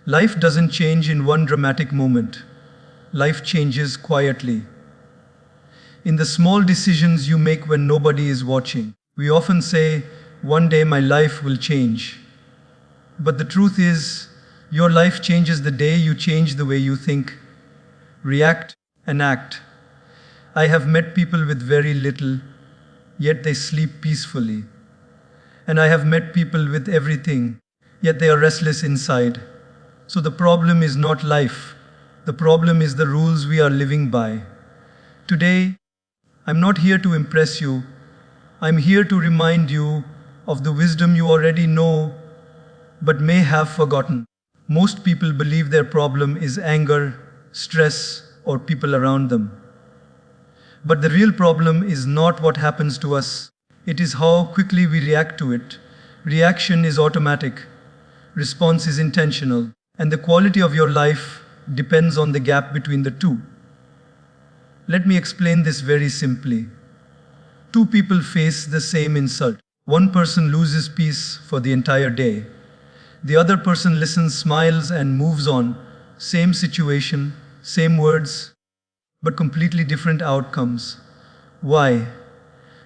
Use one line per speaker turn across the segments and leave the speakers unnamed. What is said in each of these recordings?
Life doesn't change in one dramatic moment. Life changes quietly. In the small decisions you make when nobody is watching. We often say, "One day my life will change." But the truth is, your life changes the day you change the way you think, react, and act. I have met people with very little, yet they sleep peacefully. And I have met people with everything, yet they are restless inside. So the problem is not life. The problem is the rules we are living by. Today, I'm not here to impress you. I'm here to remind you of the wisdom you already know, but may have forgotten. Most people believe their problem is anger, stress, or people around them. But the real problem is not what happens to us. It is how quickly we react to it. Reaction is automatic. Response is intentional. And the quality of your life depends on the gap between the two. Let me explain this very simply. Two people face the same insult. One person loses peace for the entire day. The other person listens, smiles, and moves on. Same situation, same words, but completely different outcomes. Why?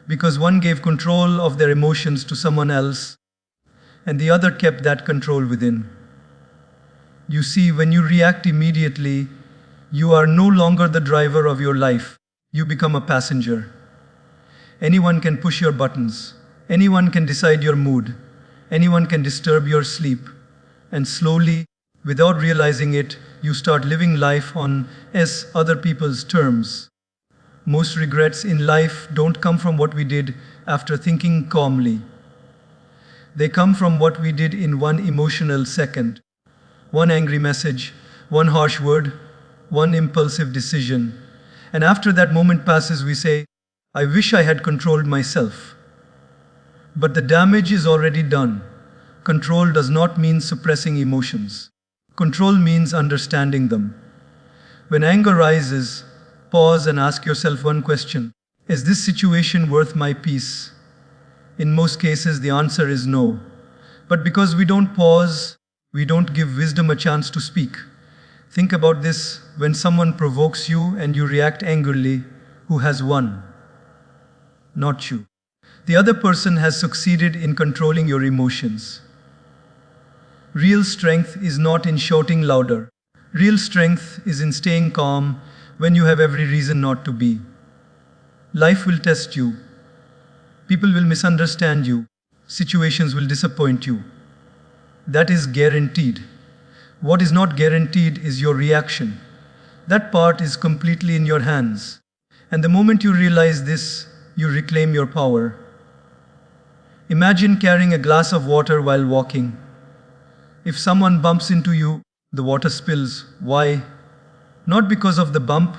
Because one gave control of their emotions to someone else, and the other kept that control within. You see, when you react immediately, you are no longer the driver of your life. You become a passenger. Anyone can push your buttons. Anyone can decide your mood. Anyone can disturb your sleep. And slowly, without realizing it, you start living life on other people's terms. Most regrets in life don't come from what we did after thinking calmly. They come from what we did in one emotional second. One angry message, one harsh word, one impulsive decision. And after that moment passes, we say, "I wish I had controlled myself." But the damage is already done. Control does not mean suppressing emotions. Control means understanding them. When anger rises, pause and ask yourself one question. Is this situation worth my peace? In most cases, the answer is no. But because we don't pause, we don't give wisdom a chance to speak. Think about this: when someone provokes you and you react angrily, who has won? Not you. The other person has succeeded in controlling your emotions. Real strength is not in shouting louder. Real strength is in staying calm when you have every reason not to be. Life will test you. People will misunderstand you. Situations will disappoint you. That is guaranteed. What is not guaranteed is your reaction. That part is completely in your hands. And the moment you realize this, you reclaim your power. Imagine carrying a glass of water while walking. If someone bumps into you, the water spills. Why? Not because of the bump,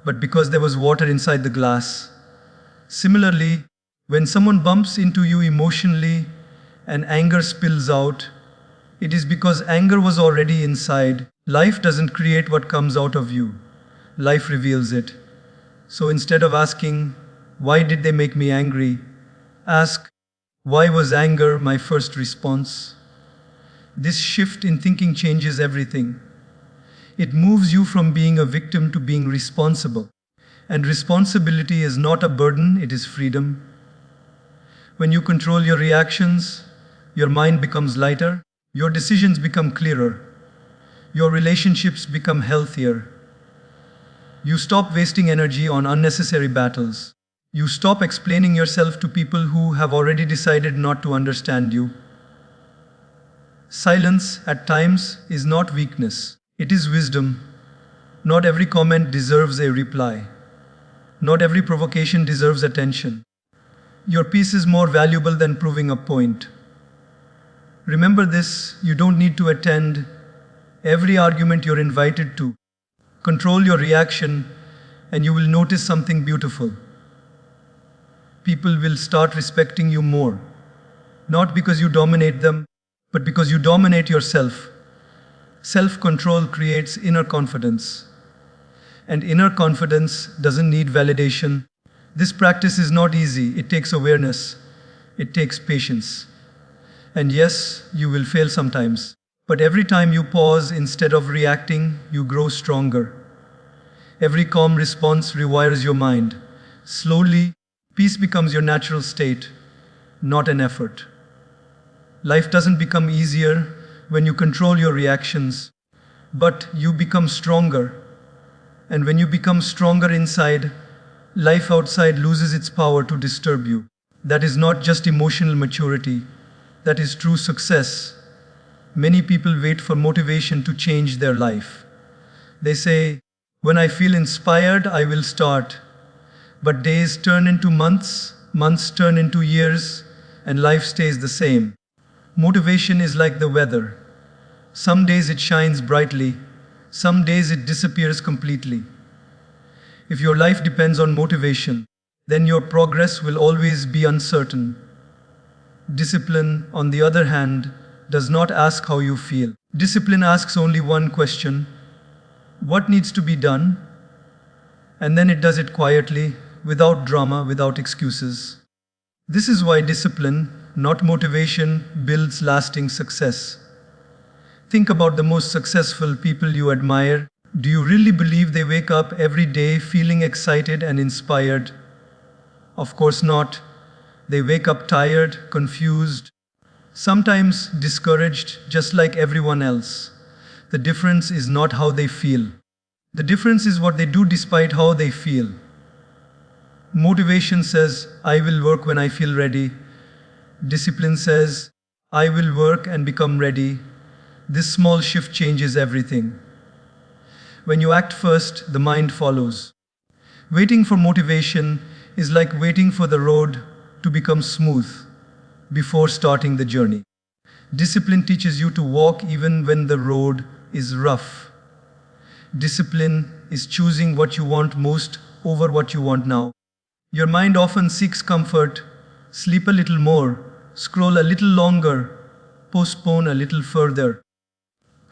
but because there was water inside the glass. Similarly, when someone bumps into you emotionally and anger spills out, it is because anger was already inside. Life doesn't create what comes out of you. Life reveals it. So instead of asking, "Why did they make me angry?" ask, "Why was anger my first response?" This shift in thinking changes everything. It moves you from being a victim to being responsible. And responsibility is not a burden, it is freedom. When you control your reactions, your mind becomes lighter. Your decisions become clearer. Your relationships become healthier. You stop wasting energy on unnecessary battles. You stop explaining yourself to people who have already decided not to understand you. Silence, at times, is not weakness. It is wisdom. Not every comment deserves a reply. Not every provocation deserves attention. Your peace is more valuable than proving a point. Remember this: you don't need to attend every argument you're invited to. Control your reaction, and you will notice something beautiful. People will start respecting you more. Not because you dominate them, but because you dominate yourself. Self-control creates inner confidence. And inner confidence doesn't need validation. This practice is not easy. It takes awareness. It takes patience. And yes, you will fail sometimes. But every time you pause instead of reacting, you grow stronger. Every calm response rewires your mind. Slowly, peace becomes your natural state, not an effort. Life doesn't become easier when you control your reactions, but you become stronger. And when you become stronger inside, life outside loses its power to disturb you. That is not just emotional maturity, that is true success. Many people wait for motivation to change their life. They say, when I feel inspired, I will start. But days turn into months, months turn into years, and life stays the same. Motivation is like the weather. Some days it shines brightly, some days it disappears completely. If your life depends on motivation, then your progress will always be uncertain. Discipline, on the other hand, does not ask how you feel. Discipline asks only one question: what needs to be done? And then it does it quietly, without drama, without excuses. This is why discipline, not motivation, builds lasting success. Think about the most successful people you admire. Do you really believe they wake up every day feeling excited and inspired? Of course not. They wake up tired, confused, sometimes discouraged, just like everyone else. The difference is not how they feel. The difference is what they do despite how they feel. Motivation says, I will work when I feel ready. Discipline says, I will work and become ready. This small shift changes everything. When you act first, the mind follows. Waiting for motivation is like waiting for the road to become smooth before starting the journey. Discipline teaches you to walk even when the road is rough. Discipline is choosing what you want most over what you want now. Your mind often seeks comfort: sleep a little more, scroll a little longer, postpone a little further.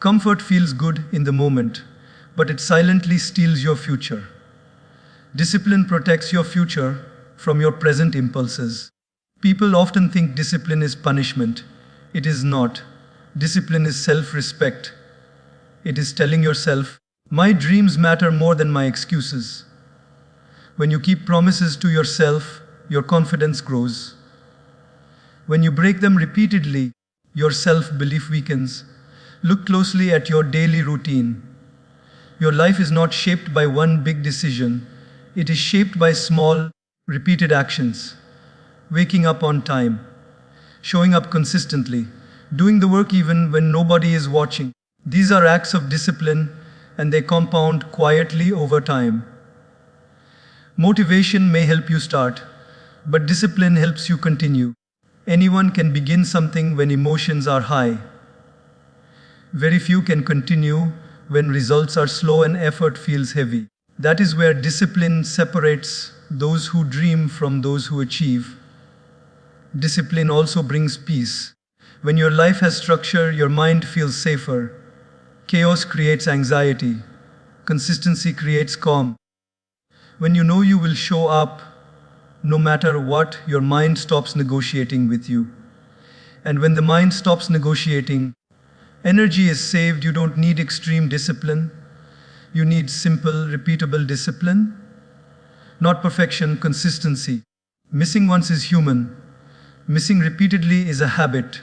Comfort feels good in the moment, but it silently steals your future. Discipline protects your future from your present impulses. People often think discipline is punishment. It is not. Discipline is self-respect. It is telling yourself, my dreams matter more than my excuses. When you keep promises to yourself, your confidence grows. When you break them repeatedly, your self-belief weakens. Look closely at your daily routine. Your life is not shaped by one big decision. It is shaped by small, repeated actions. Waking up on time, showing up consistently, doing the work even when nobody is watching. These are acts of discipline, and they compound quietly over time. Motivation may help you start, but discipline helps you continue. Anyone can begin something when emotions are high. Very few can continue when results are slow and effort feels heavy. That is where discipline separates those who dream from those who achieve. Discipline also brings peace. When your life has structure, your mind feels safer. Chaos creates anxiety. Consistency creates calm. When you know you will show up, no matter what, your mind stops negotiating with you. And when the mind stops negotiating, energy is saved. You don't need extreme discipline. You need simple, repeatable discipline. Not perfection, consistency. Missing once is human. Missing repeatedly is a habit.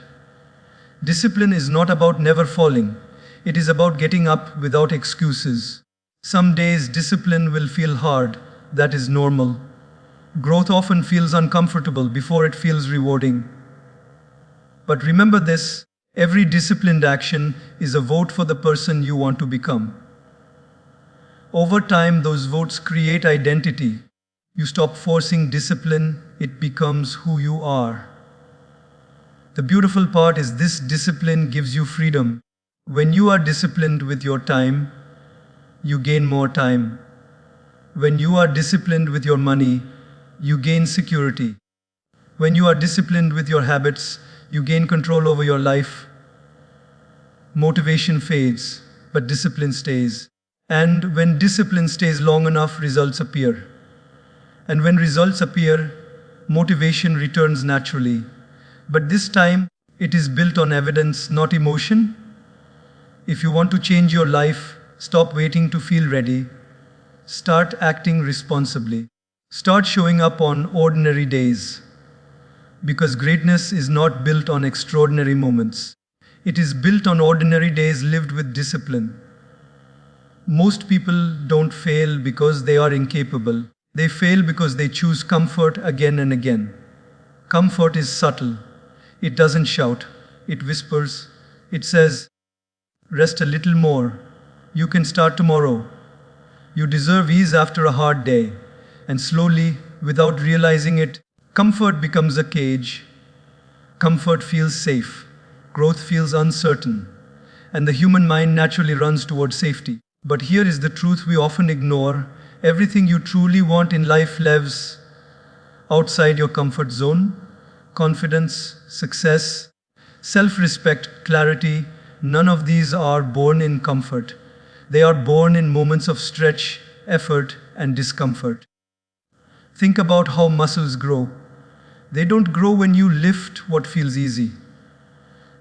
Discipline is not about never falling. It is about getting up without excuses. Some days discipline will feel hard. That is normal. Growth often feels uncomfortable before it feels rewarding. But remember this: every disciplined action is a vote for the person you want to become. Over time, those votes create identity. You stop forcing discipline, it becomes who you are. The beautiful part is this: discipline gives you freedom. When you are disciplined with your time, you gain more time. When you are disciplined with your money, you gain security. When you are disciplined with your habits, you gain control over your life. Motivation fades, but discipline stays. And when discipline stays long enough, results appear. And when results appear, motivation returns naturally. But this time, it is built on evidence, not emotion. If you want to change your life, stop waiting to feel ready. Start acting responsibly. Start showing up on ordinary days. Because greatness is not built on extraordinary moments. It is built on ordinary days lived with discipline. Most people don't fail because they are incapable. They fail because they choose comfort again and again. Comfort is subtle. It doesn't shout. It whispers. It says, rest a little more. You can start tomorrow. You deserve ease after a hard day. And slowly, without realizing it, comfort becomes a cage. Comfort feels safe. Growth feels uncertain. And the human mind naturally runs towards safety. But here is the truth we often ignore. Everything you truly want in life lives outside your comfort zone. Confidence, success, self-respect, clarity, none of these are born in comfort. They are born in moments of stretch, effort, and discomfort. Think about how muscles grow. They don't grow when you lift what feels easy.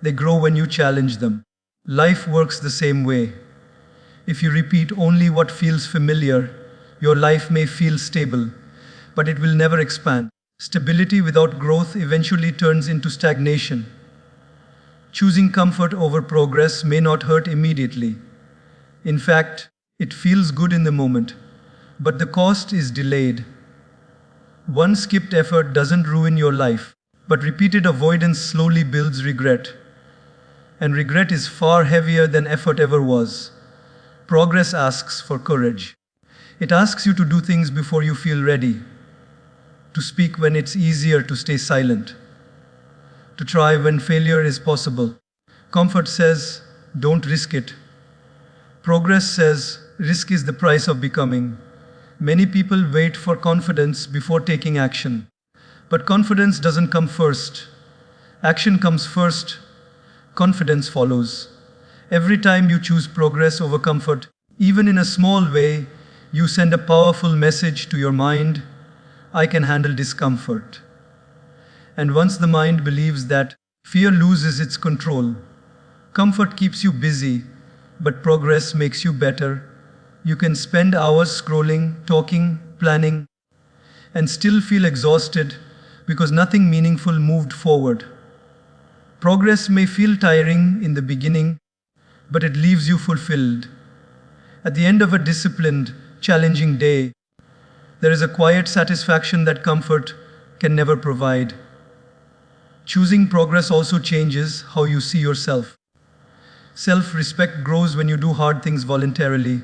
They grow when you challenge them. Life works the same way. If you repeat only what feels familiar, your life may feel stable, but it will never expand. Stability without growth eventually turns into stagnation. Choosing comfort over progress may not hurt immediately. In fact, it feels good in the moment, but the cost is delayed. One skipped effort doesn't ruin your life, but repeated avoidance slowly builds regret. And regret is far heavier than effort ever was. Progress asks for courage. It asks you to do things before you feel ready, to speak when it's easier to stay silent, to try when failure is possible. Comfort says, don't risk it. Progress says, risk is the price of becoming. Many people wait for confidence before taking action. But confidence doesn't come first. Action comes first. Confidence follows. Every time you choose progress over comfort, even in a small way, you send a powerful message to your mind, I can handle discomfort. And once the mind believes that, fear loses its control. Comfort keeps you busy, but progress makes you better. You can spend hours scrolling, talking, planning, and still feel exhausted because nothing meaningful moved forward. Progress may feel tiring in the beginning, but it leaves you fulfilled. At the end of a disciplined, challenging day, there is a quiet satisfaction that comfort can never provide. Choosing progress also changes how you see yourself. Self-respect grows when you do hard things voluntarily.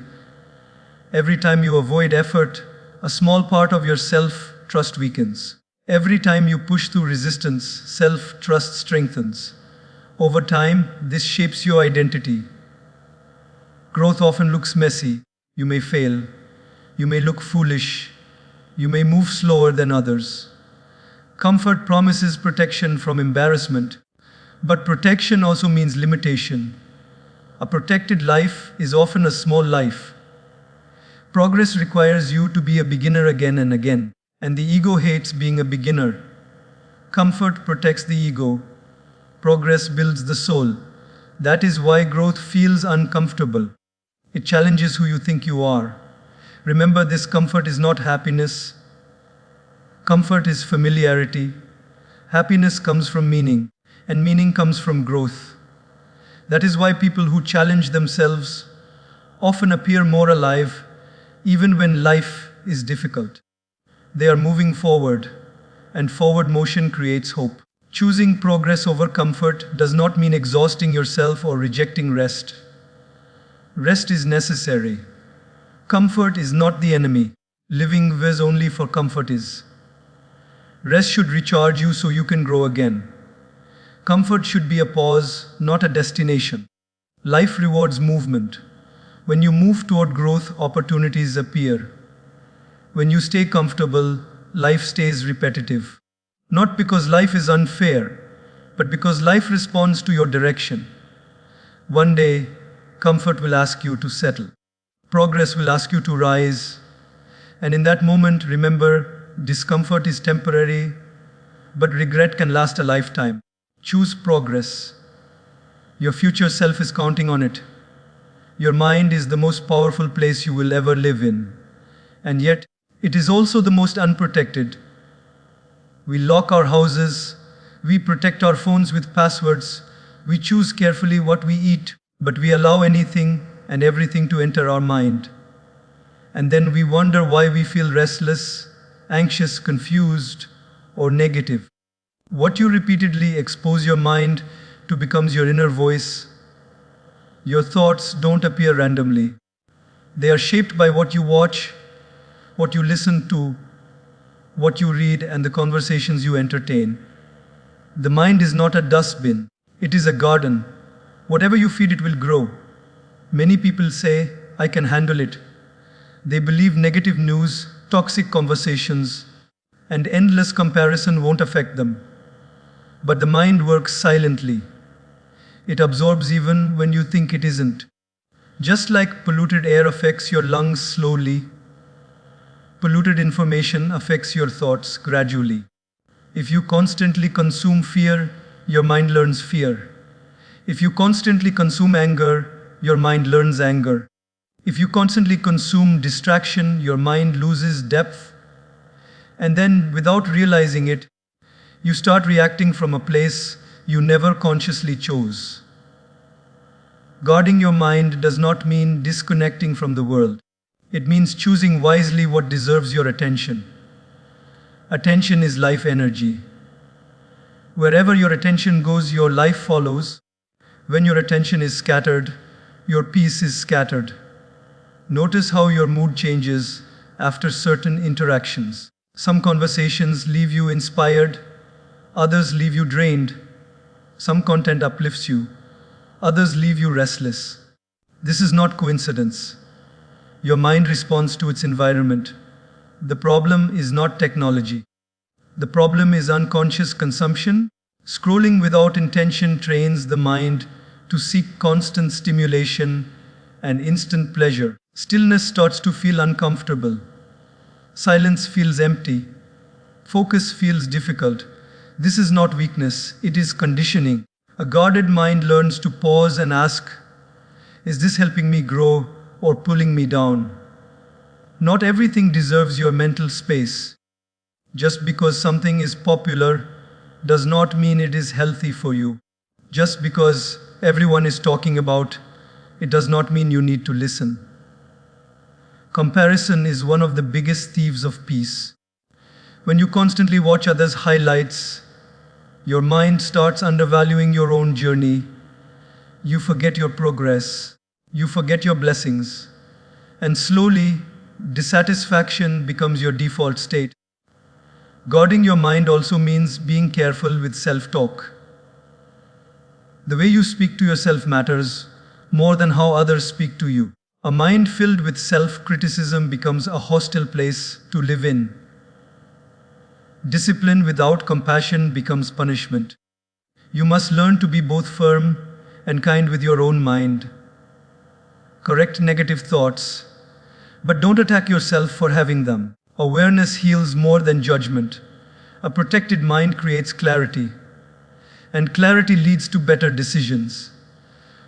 Every time you avoid effort, a small part of your self-trust weakens. Every time you push through resistance, self-trust strengthens. Over time, this shapes your identity. Growth often looks messy. You may fail. You may look foolish. You may move slower than others. Comfort promises protection from embarrassment, but protection also means limitation. A protected life is often a small life. Progress requires you to be a beginner again and again, and the ego hates being a beginner. Comfort protects the ego. Progress builds the soul. That is why growth feels uncomfortable. It challenges who you think you are. Remember, this comfort is not happiness. Comfort is familiarity. Happiness comes from meaning, and meaning comes from growth. That is why people who challenge themselves often appear more alive, even when life is difficult. They are moving forward, and forward motion creates hope. Choosing progress over comfort does not mean exhausting yourself or rejecting rest. Rest is necessary. Comfort is not the enemy. Living with only for comfort is. Rest should recharge you so you can grow again. Comfort should be a pause, not a destination. Life rewards movement. When you move toward growth, opportunities appear. When you stay comfortable, life stays repetitive. Not because life is unfair, but because life responds to your direction. One day, comfort will ask you to settle. Progress will ask you to rise. And in that moment, remember, discomfort is temporary, but regret can last a lifetime. Choose progress. Your future self is counting on it. Your mind is the most powerful place you will ever live in. And yet, it is also the most unprotected. We lock our houses, we protect our phones with passwords, we choose carefully what we eat, but we allow anything and everything to enter our mind. And then we wonder why we feel restless, anxious, confused, or negative. What you repeatedly expose your mind to becomes your inner voice. Your thoughts don't appear randomly. They are shaped by what you watch, what you listen to, what you read, and the conversations you entertain. The mind is not a dustbin, it is a garden. Whatever you feed, it will grow. Many people say, I can handle it. They believe negative news, toxic conversations, and endless comparison won't affect them. But the mind works silently. It absorbs even when you think it isn't. Just like polluted air affects your lungs slowly, polluted information affects your thoughts gradually. If you constantly consume fear, your mind learns fear. If you constantly consume anger, your mind learns anger. If you constantly consume distraction, your mind loses depth. And then, without realizing it, you start reacting from a place you never consciously chose. Guarding your mind does not mean disconnecting from the world. It means choosing wisely what deserves your attention. Attention is life energy. Wherever your attention goes, your life follows. When your attention is scattered, your peace is scattered. Notice how your mood changes after certain interactions. Some conversations leave you inspired, others leave you drained. Some content uplifts you, others leave you restless. This is not coincidence. Your mind responds to its environment. The problem is not technology. The problem is unconscious consumption. Scrolling without intention trains the mind to seek constant stimulation and instant pleasure. Stillness starts to feel uncomfortable. Silence feels empty. Focus feels difficult. This is not weakness, it is conditioning. A guarded mind learns to pause and ask, is this helping me grow or pulling me down? Not everything deserves your mental space. Just because something is popular does not mean it is healthy for you. Just because everyone is talking about it does not mean you need to listen. Comparison is one of the biggest thieves of peace. When you constantly watch others' highlights, your mind starts undervaluing your own journey. You forget your progress. You forget your blessings. And slowly, dissatisfaction becomes your default state. Guarding your mind also means being careful with self-talk. The way you speak to yourself matters more than how others speak to you. A mind filled with self-criticism becomes a hostile place to live in. Discipline without compassion becomes punishment. You must learn to be both firm and kind with your own mind. Correct negative thoughts, but don't attack yourself for having them. Awareness heals more than judgment. A protected mind creates clarity, and clarity leads to better decisions.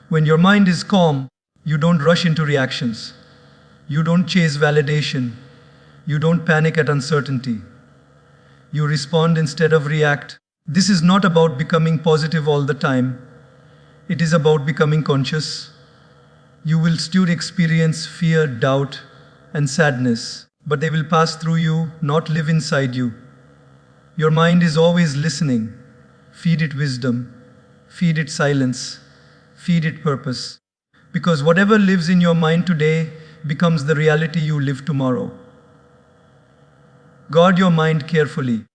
When your mind is calm, you don't rush into reactions. You don't chase validation. You don't panic at uncertainty. You respond instead of react. This is not about becoming positive all the time. It is about becoming conscious. You will still experience fear, doubt, and sadness, but they will pass through you, not live inside you. Your mind is always listening. Feed it wisdom. Feed it silence. Feed it purpose. Because whatever lives in your mind today becomes the reality you live tomorrow. Guard your mind carefully.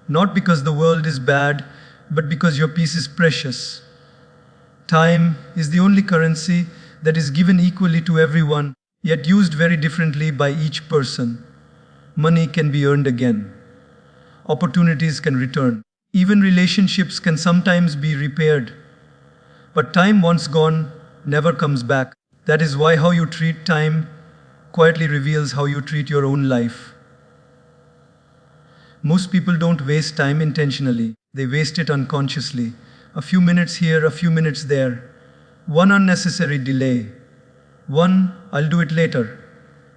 Not because the world is bad, but because your peace is precious. Time is the only currency that is given equally to everyone, yet used very differently by each person. Money can be earned again. Opportunities can return. Even relationships can sometimes be repaired. But time once gone never comes back. That is why how you treat time quietly reveals how you treat your own life. Most people don't waste time intentionally. They waste it unconsciously. A few minutes here, a few minutes there. One unnecessary delay. One, I'll do it later.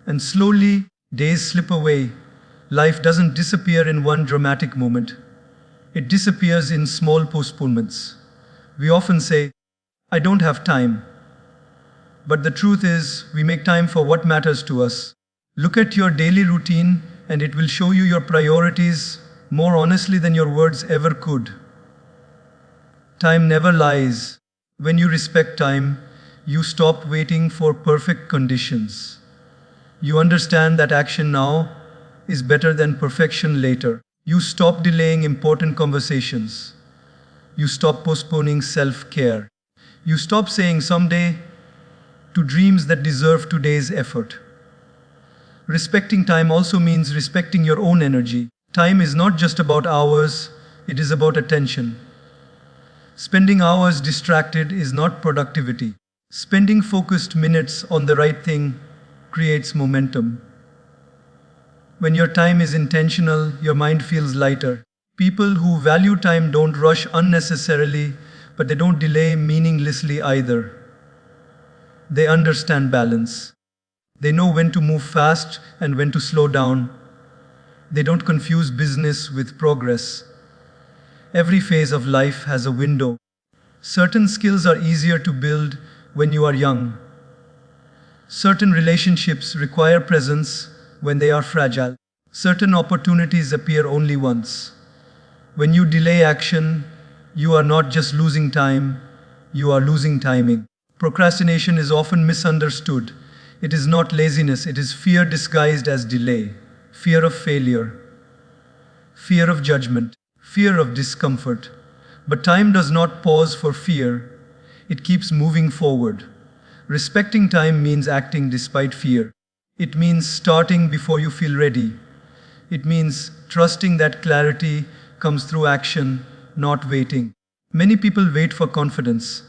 And slowly, days slip away. Life doesn't disappear in one dramatic moment. It disappears in small postponements. We often say, I don't have time. But the truth is, we make time for what matters to us. Look at your daily routine, and it will show you your priorities more honestly than your words ever could. Time never lies. When you respect time, you stop waiting for perfect conditions. You understand that action now is better than perfection later. You stop delaying important conversations. You stop postponing self-care. You stop saying someday to dreams that deserve today's effort. Respecting time also means respecting your own energy. Time is not just about hours, it is about attention. Spending hours distracted is not productivity. Spending focused minutes on the right thing creates momentum. When your time is intentional, your mind feels lighter. People who value time don't rush unnecessarily, but they don't delay meaninglessly either. They understand balance. They know when to move fast and when to slow down. They don't confuse business with progress. Every phase of life has a window. Certain skills are easier to build when you are young. Certain relationships require presence when they are fragile. Certain opportunities appear only once. When you delay action, you are not just losing time, you are losing timing. Procrastination is often misunderstood. It is not laziness, it is fear disguised as delay. Fear of failure, fear of judgment, fear of discomfort. But time does not pause for fear, it keeps moving forward. Respecting time means acting despite fear. It means starting before you feel ready. It means trusting that clarity comes through action, not waiting. Many people wait for confidence,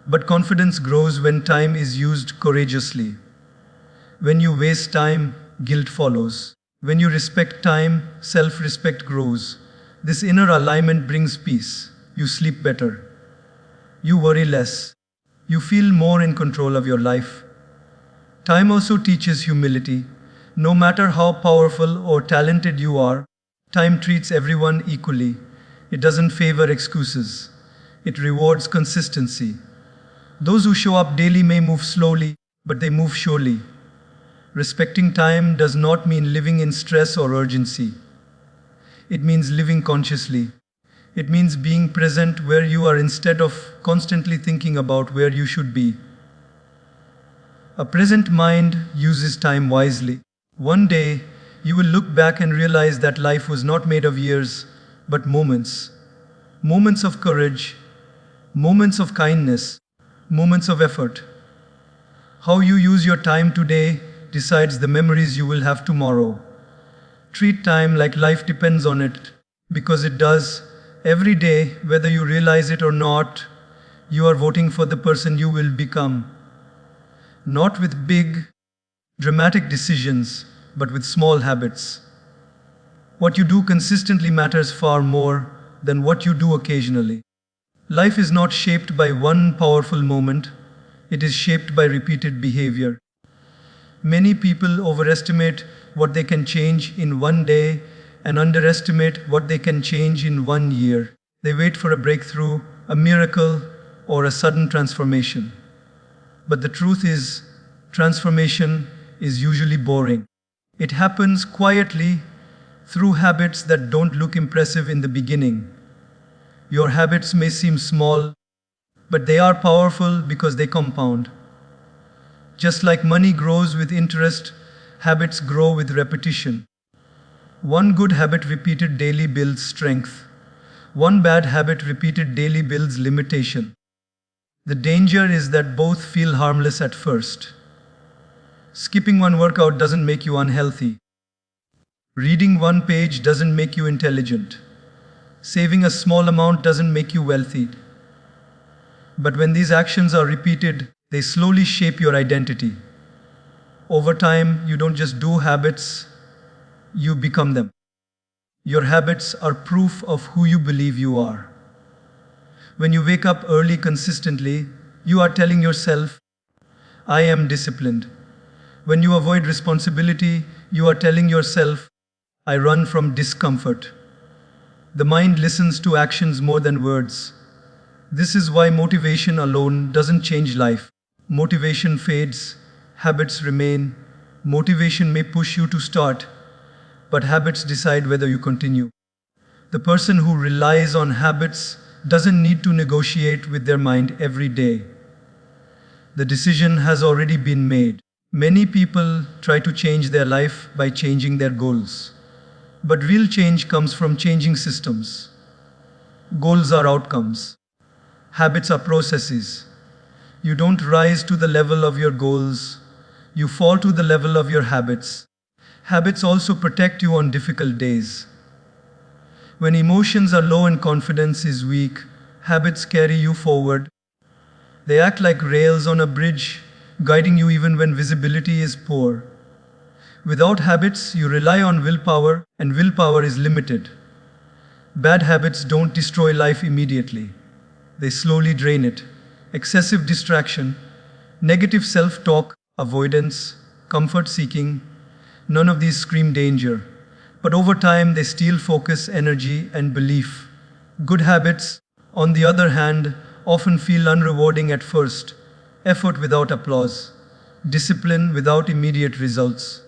but confidence grows when time is used courageously. When you waste time, guilt follows. When you respect time, self-respect grows. This inner alignment brings peace. You sleep better. You worry less. You feel more in control of your life. Time also teaches humility. No matter how powerful or talented you are, time treats everyone equally. It doesn't favor excuses. It rewards consistency. Those who show up daily may move slowly, but they move surely. Respecting time does not mean living in stress or urgency. It means living consciously. It means being present where you are instead of constantly thinking about where you should be. A present mind uses time wisely. One day, you will look back and realize that life was not made of years, but moments. Moments of courage, moments of kindness, moments of effort. How you use your time today decides the memories you will have tomorrow. Treat time like life depends on it, because it does. Every day, whether you realize it or not, you are voting for the person you will become. Not with big, dramatic decisions, but with small habits. What you do consistently matters far more than what you do occasionally. Life is not shaped by one powerful moment, it is shaped by repeated behavior. Many people overestimate what they can change in one day and underestimate what they can change in 1 year. They wait for a breakthrough, a miracle, or a sudden transformation. But the truth is, transformation is usually boring. It happens quietly through habits that don't look impressive in the beginning. Your habits may seem small, but they are powerful because they compound. Just like money grows with interest, habits grow with repetition. One good habit repeated daily builds strength. One bad habit repeated daily builds limitation. The danger is that both feel harmless at first. Skipping one workout doesn't make you unhealthy. Reading one page doesn't make you intelligent. Saving a small amount doesn't make you wealthy. But when these actions are repeated, they slowly shape your identity. Over time, you don't just do habits, you become them. Your habits are proof of who you believe you are. When you wake up early consistently, you are telling yourself, I am disciplined. When you avoid responsibility, you are telling yourself, I run from discomfort. The mind listens to actions more than words. This is why motivation alone doesn't change life. Motivation fades, habits remain. Motivation may push you to start, but habits decide whether you continue. The person who relies on habits doesn't need to negotiate with their mind every day. The decision has already been made. Many people try to change their life by changing their goals. But real change comes from changing systems. Goals are outcomes. Habits are processes. You don't rise to the level of your goals. You fall to the level of your habits. Habits also protect you on difficult days. When emotions are low and confidence is weak, habits carry you forward. They act like rails on a bridge, guiding you even when visibility is poor. Without habits, you rely on willpower, and willpower is limited. Bad habits don't destroy life immediately. They slowly drain it. Excessive distraction, negative self-talk, avoidance, comfort seeking, none of these scream danger. But over time, they steal focus, energy, and belief. Good habits, on the other hand, often feel unrewarding at first. Effort without applause, discipline without immediate results.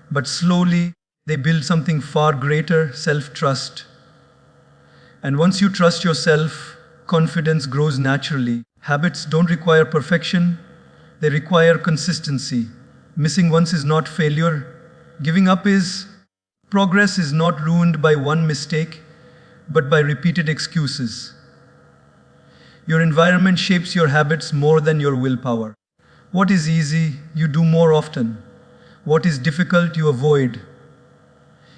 But slowly, they build something far greater, self-trust. And once you trust yourself, confidence grows naturally. Habits don't require perfection, they require consistency. Missing once is not failure. Giving up is. Progress is not ruined by one mistake, but by repeated excuses. Your environment shapes your habits more than your willpower. What is easy, you do more often. What is difficult, you avoid.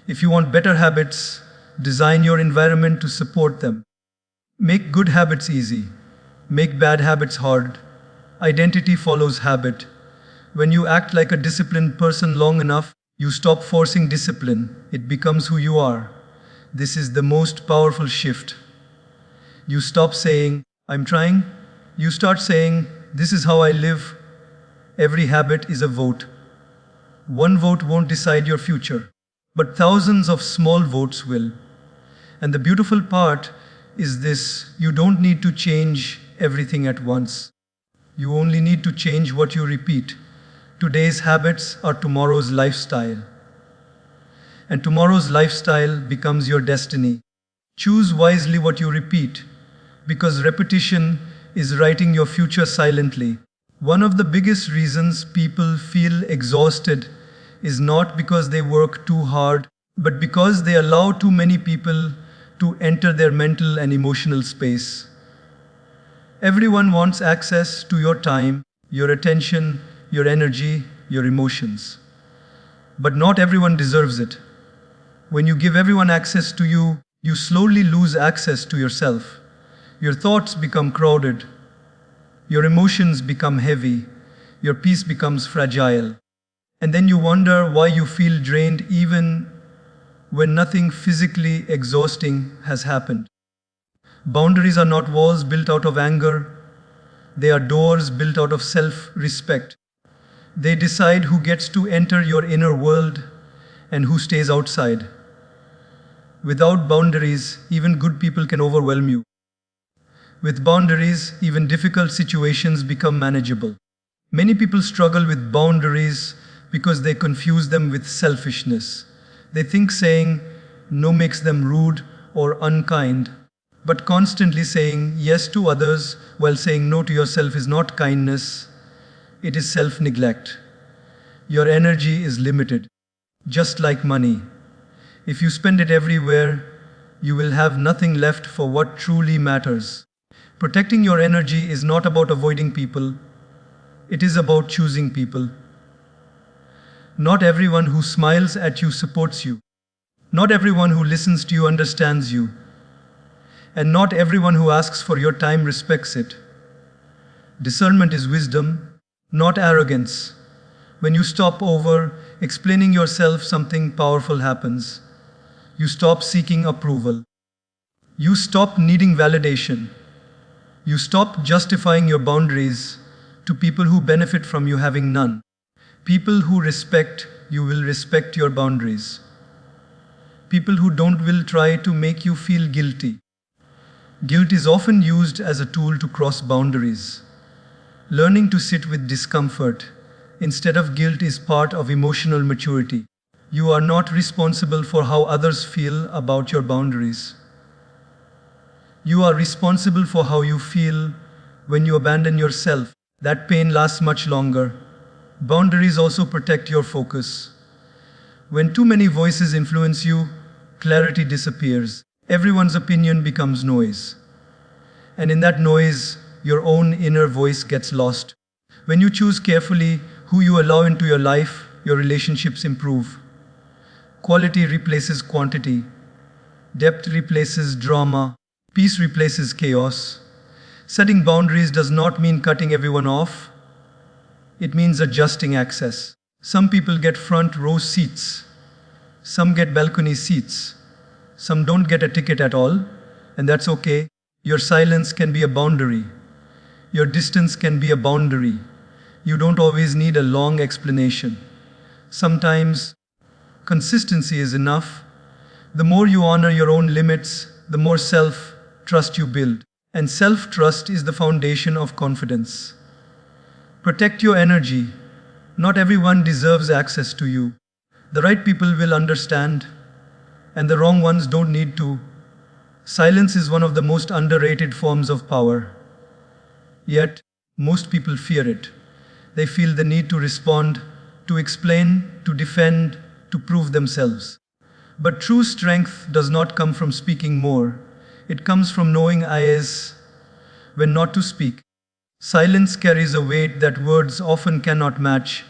If you want better habits, design your environment to support them. Make good habits easy. Make bad habits hard. Identity follows habit. When you act like a disciplined person long enough, you stop forcing discipline. It becomes who you are. This is the most powerful shift. You stop saying, I'm trying. You start saying, this is how I live. Every habit is a vote. One vote won't decide your future, but thousands of small votes will. And the beautiful part is this, you don't need to change everything at once. You only need to change what you repeat. Today's habits are tomorrow's lifestyle. And tomorrow's lifestyle becomes your destiny. Choose wisely what you repeat, because repetition is writing your future silently. One of the biggest reasons people feel exhausted is not because they work too hard, but because they allow too many people to enter their mental and emotional space. Everyone wants access to your time, your attention, your energy, your emotions. But not everyone deserves it. When you give everyone access to you, you slowly lose access to yourself. Your thoughts become crowded. Your emotions become heavy. Your peace becomes fragile. And then you wonder why you feel drained even when nothing physically exhausting has happened. Boundaries are not walls built out of anger. They are doors built out of self-respect. They decide who gets to enter your inner world and who stays outside. Without boundaries, even good people can overwhelm you. With boundaries, even difficult situations become manageable. Many people struggle with boundaries because they confuse them with selfishness. They think saying no makes them rude or unkind, but constantly saying yes to others while saying no to yourself is not kindness, it is self-neglect. Your energy is limited, just like money. If you spend it everywhere, you will have nothing left for what truly matters. Protecting your energy is not about avoiding people, it is about choosing people. Not everyone who smiles at you supports you. Not everyone who listens to you understands you. And not everyone who asks for your time respects it. Discernment is wisdom, not arrogance. When you stop over explaining yourself, something powerful happens. You stop seeking approval. You stop needing validation. You stop justifying your boundaries to people who benefit from you having none. People who respect you will respect your boundaries. People who don't will try to make you feel guilty. Guilt is often used as a tool to cross boundaries. Learning to sit with discomfort instead of guilt is part of emotional maturity. You are not responsible for how others feel about your boundaries. You are responsible for how you feel when you abandon yourself. That pain lasts much longer. Boundaries also protect your focus. When too many voices influence you, clarity disappears. Everyone's opinion becomes noise. And in that noise, your own inner voice gets lost. When you choose carefully who you allow into your life, your relationships improve. Quality replaces quantity. Depth replaces drama. Peace replaces chaos. Setting boundaries does not mean cutting everyone off. It means adjusting access. Some people get front row seats. Some get balcony seats. Some don't get a ticket at all, and that's okay. Your silence can be a boundary. Your distance can be a boundary. You don't always need a long explanation. Sometimes consistency is enough. The more you honor your own limits, the more self-trust you build. And self-trust is the foundation of confidence. Protect your energy. Not everyone deserves access to you. The right people will understand, and the wrong ones don't need to. Silence is one of the most underrated forms of power. Yet, most people fear it. They feel the need to respond, to explain, to defend, to prove themselves. But true strength does not come from speaking more. It comes from knowing when not to speak. Silence carries a weight that words often cannot match.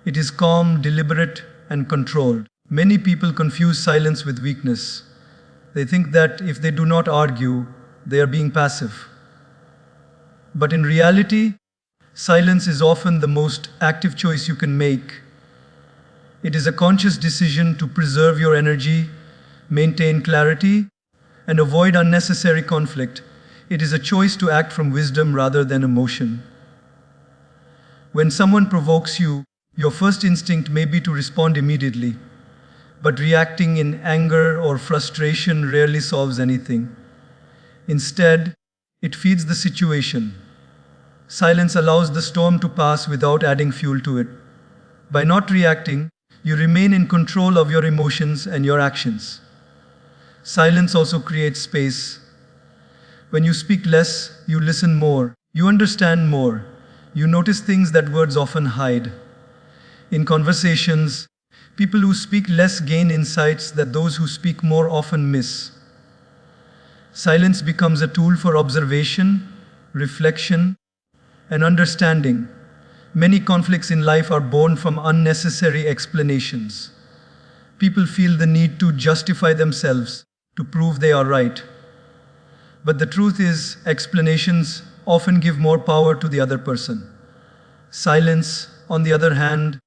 It is calm, deliberate, and controlled. Many people confuse silence with weakness. They think that if they do not argue, they are being passive. But in reality, silence is often the most active choice you can make. It is a conscious decision to preserve your energy, maintain clarity, and avoid unnecessary conflict. It is a choice to act from wisdom rather than emotion. When someone provokes you, your first instinct may be to respond immediately, but reacting in anger or frustration rarely solves anything. Instead, it feeds the situation. Silence allows the storm to pass without adding fuel to it. By not reacting, you remain in control of your emotions and your actions. Silence also creates space. When you speak less, you listen more. You understand more. You notice things that words often hide. In conversations, people who speak less gain insights that those who speak more often miss. Silence becomes a tool for observation, reflection, and understanding. Many conflicts in life are born from unnecessary explanations. People feel the need to justify themselves, to prove they are right. But the truth is, explanations often give more power to the other person. Silence, on the other hand,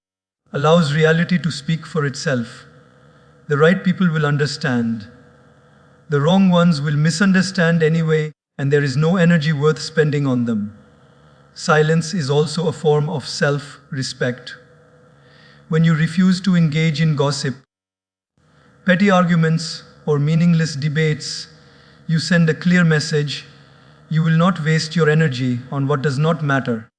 allows reality to speak for itself. The right people will understand. The wrong ones will misunderstand anyway, and there is no energy worth spending on them. Silence is also a form of self-respect. When you refuse to engage in gossip, petty arguments, or meaningless debates, you send a clear message. You will not waste your energy on what does not matter.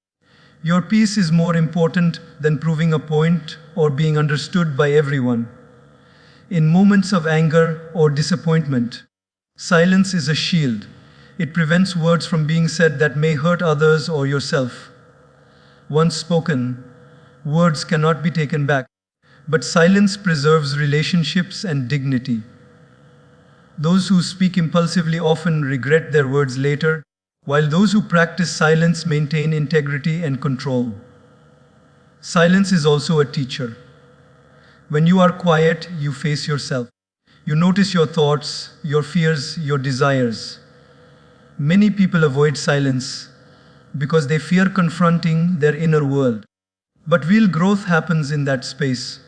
Your peace is more important than proving a point or being understood by everyone. In moments of anger or disappointment, silence is a shield. It prevents words from being said that may hurt others or yourself. Once spoken, words cannot be taken back, but silence preserves relationships and dignity. Those who speak impulsively often regret their words later, while those who practice silence maintain integrity and control. Silence is also a teacher. When you are quiet, you face yourself. You notice your thoughts, your fears, your desires. Many people avoid silence because they fear confronting their inner world. But real growth happens in that space.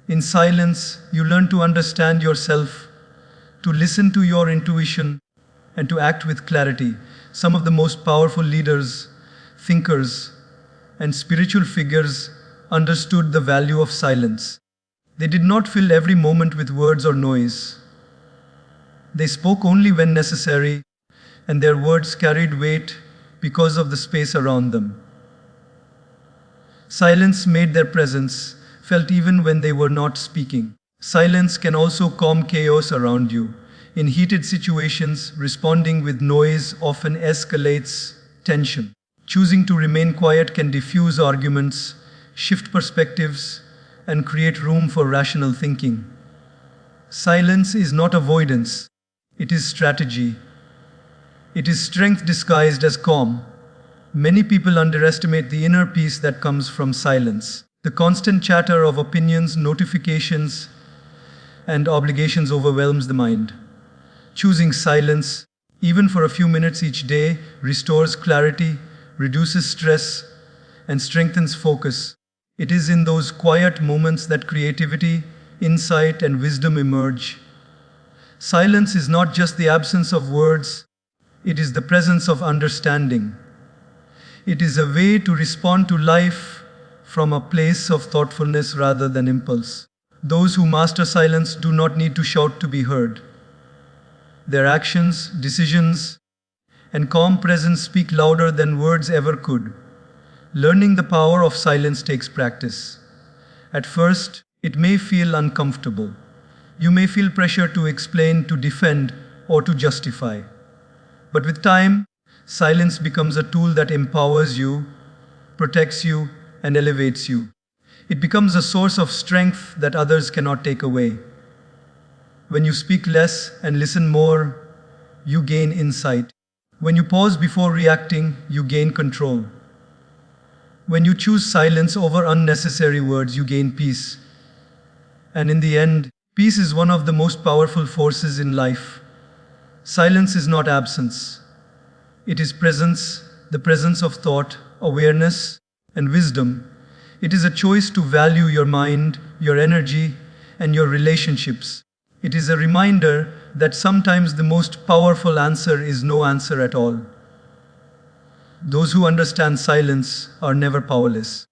In silence, you learn to understand yourself, to listen to your intuition, and to act with clarity. Some of the most powerful leaders, thinkers, and spiritual figures understood the value of silence. They did not fill every moment with words or noise. They spoke only when necessary, and their words carried weight because of the space around them. Silence made their presence felt even when they were not speaking. Silence can also calm chaos around you. In heated situations, responding with noise often escalates tension. Choosing to remain quiet can diffuse arguments, shift perspectives, and create room for rational thinking. Silence is not avoidance, it is strategy. It is strength disguised as calm. Many people underestimate the inner peace that comes from silence. The constant chatter of opinions, notifications, and obligations overwhelms the mind. Choosing silence, even for a few minutes each day, restores clarity, reduces stress, and strengthens focus. It is in those quiet moments that creativity, insight, and wisdom emerge. Silence is not just the absence of words, it is the presence of understanding. It is a way to respond to life from a place of thoughtfulness rather than impulse. Those who master silence do not need to shout to be heard. Their actions, decisions, and calm presence speak louder than words ever could. Learning the power of silence takes practice. At first, it may feel uncomfortable. You may feel pressure to explain, to defend, or to justify. But with time, silence becomes a tool that empowers you, protects you, and elevates you. It becomes a source of strength that others cannot take away. When you speak less and listen more, you gain insight. When you pause before reacting, you gain control. When you choose silence over unnecessary words, you gain peace. And in the end, peace is one of the most powerful forces in life. Silence is not absence. It is presence, the presence of thought, awareness, and wisdom. It is a choice to value your mind, your energy, and your relationships. It is a reminder that sometimes the most powerful answer is no answer at all. Those who understand silence are never powerless.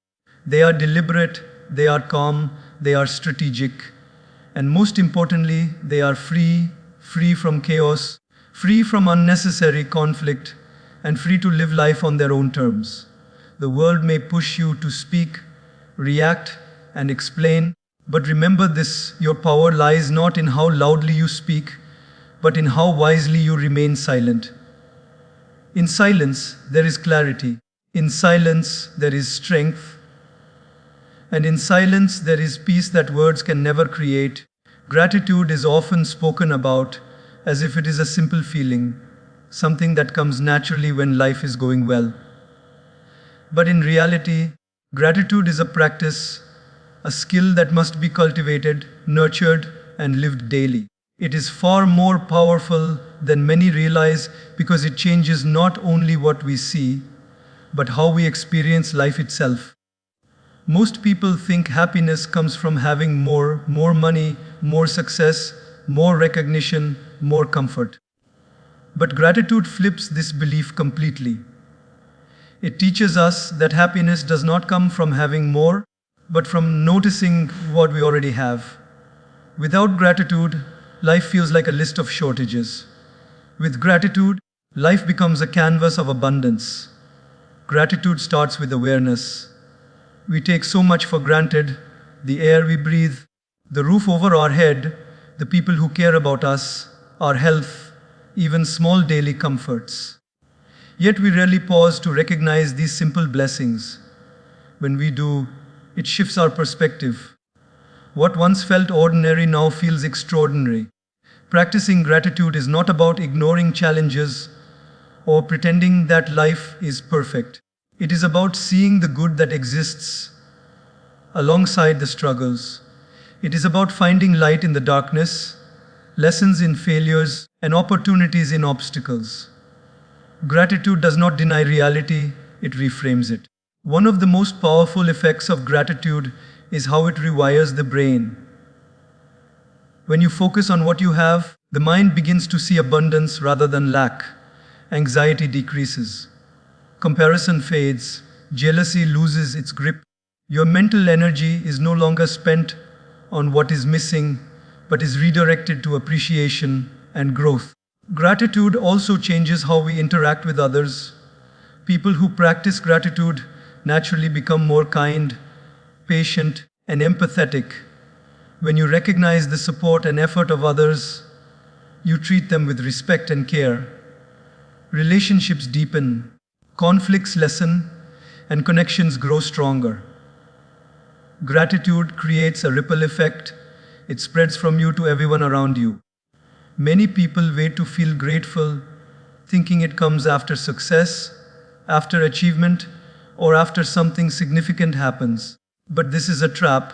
They are deliberate, they are calm, they are strategic, and most importantly, they are free from chaos, free from unnecessary conflict, and free to live life on their own terms. The world may push you to speak, react, and explain, but remember this: your power lies not in how loudly you speak, but in how wisely you remain silent. In silence, there is clarity. In silence, there is strength. And in silence, there is peace that words can never create. Gratitude is often spoken about as if it is a simple feeling, something that comes naturally when life is going well. But in reality, gratitude is a practice, a skill that must be cultivated, nurtured, and lived daily. It is far more powerful than many realize because it changes not only what we see, but how we experience life itself. Most people think happiness comes from having more money, more success, more recognition, more comfort. But gratitude flips this belief completely. It teaches us that happiness does not come from having more, but from noticing what we already have. Without gratitude, life feels like a list of shortages. With gratitude, life becomes a canvas of abundance. Gratitude starts with awareness. We take so much for granted: the air we breathe, the roof over our head, the people who care about us, our health, even small daily comforts. Yet we rarely pause to recognize these simple blessings. When we do, it shifts our perspective. What once felt ordinary now feels extraordinary. Practicing gratitude is not about ignoring challenges or pretending that life is perfect. It is about seeing the good that exists alongside the struggles. It is about finding light in the darkness, lessons in failures, and opportunities in obstacles. Gratitude does not deny reality, it reframes it. One of the most powerful effects of gratitude is how it rewires the brain. When you focus on what you have, the mind begins to see abundance rather than lack. Anxiety decreases. Comparison fades. Jealousy loses its grip. Your mental energy is no longer spent on what is missing, but is redirected to appreciation and growth. Gratitude also changes how we interact with others. People who practice gratitude naturally become more kind, patient, and empathetic. When you recognize the support and effort of others, you treat them with respect and care. Relationships deepen, conflicts lessen, and connections grow stronger. Gratitude creates a ripple effect. It spreads from you to everyone around you. Many people wait to feel grateful, thinking it comes after success, after achievement, or after something significant happens. But this is a trap.